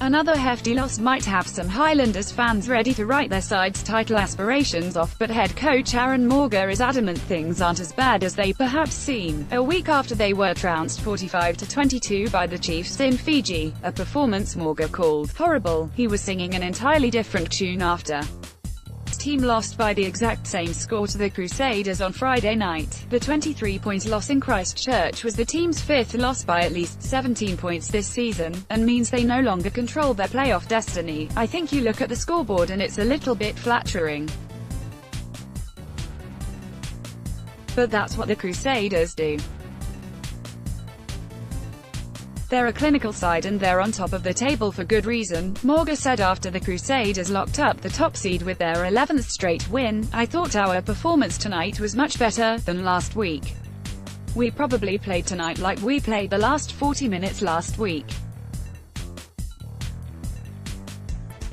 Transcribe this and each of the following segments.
Another hefty loss might have some Highlanders fans ready to write their side's title aspirations off, but head coach Aaron Mauger is adamant things aren't as bad as they perhaps seem. A week after they were trounced 45-22 by the Chiefs in Fiji, a performance Mauger called horrible, he was singing an entirely different tune after his team lost by the exact same score to the Crusaders on Friday night. The 23-point loss in Christchurch was the team's fifth loss by at least 17 points this season, and means they no longer control their playoff destiny. I think you look at the scoreboard and it's a little bit flattering. But that's what the Crusaders do. They're a clinical side and they're on top of the table for good reason, Mauger said after the Crusaders locked up the top seed with their 11th straight win. I thought our performance tonight was much better than last week. We probably played tonight like we played the last 40 minutes last week.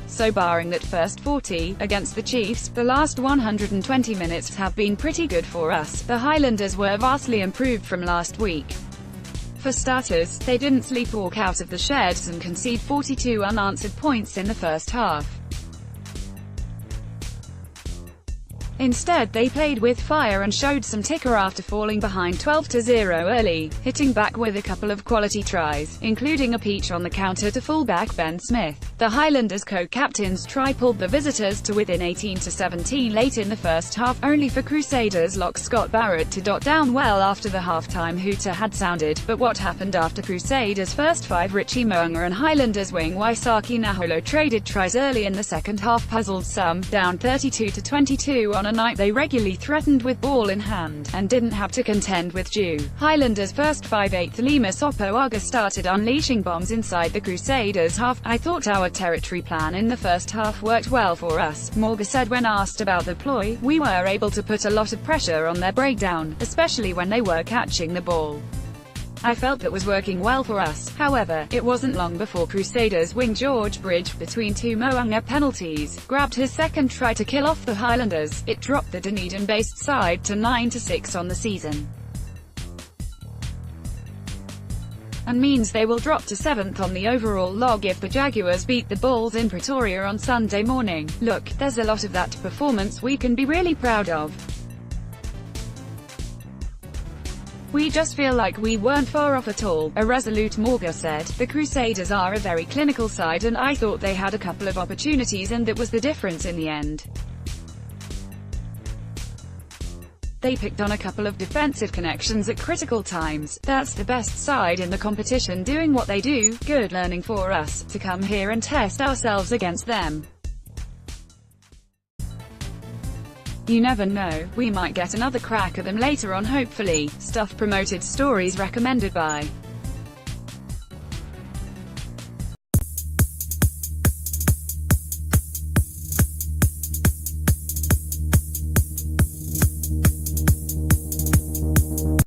So barring that first 40, against the Chiefs, the last 120 minutes have been pretty good for us. The Highlanders were vastly improved from last week. For starters, they didn't sleepwalk out of the sheds and concede 42 unanswered points in the first half. Instead, they played with fire and showed some ticker after falling behind 12-0 early, hitting back with a couple of quality tries, including a peach on the counter to fullback Ben Smith. The Highlanders co-captains try pulled the visitors to within 18-17 late in the first half, only for Crusaders lock Scott Barrett to dot down well after the halftime hooter had sounded. But what happened after Crusaders' first five? Richie Mo'unga and Highlanders wing Waisaki Naholo traded tries early in the second half puzzled some, down 32-22 on a night they regularly threatened with ball in hand, and didn't have to contend with due. Highlanders' first 5/8 Lima Sopoaga started unleashing bombs inside the Crusaders' half. I thought our territory plan in the first half worked well for us, Mauger said when asked about the ploy. We were able to put a lot of pressure on their breakdown, especially when they were catching the ball. I felt that was working well for us. However, it wasn't long before Crusaders wing George Bridge, between two Mo'unga penalties, grabbed his second try to kill off the Highlanders. It dropped the Dunedin-based side to 9-6 on the season, and means they will drop to 7th on the overall log if the Jaguars beat the Bulls in Pretoria on Sunday morning. Look, there's a lot of that performance we can be really proud of. We just feel like we weren't far off at all, a resolute Mauger said. The Crusaders are a very clinical side and I thought they had a couple of opportunities and that was the difference in the end. They picked on a couple of defensive connections at critical times. That's the best side in the competition doing what they do. Good learning for us, to come here and test ourselves against them. You never know, we might get another crack at them later on hopefully. Stuff promoted stories recommended by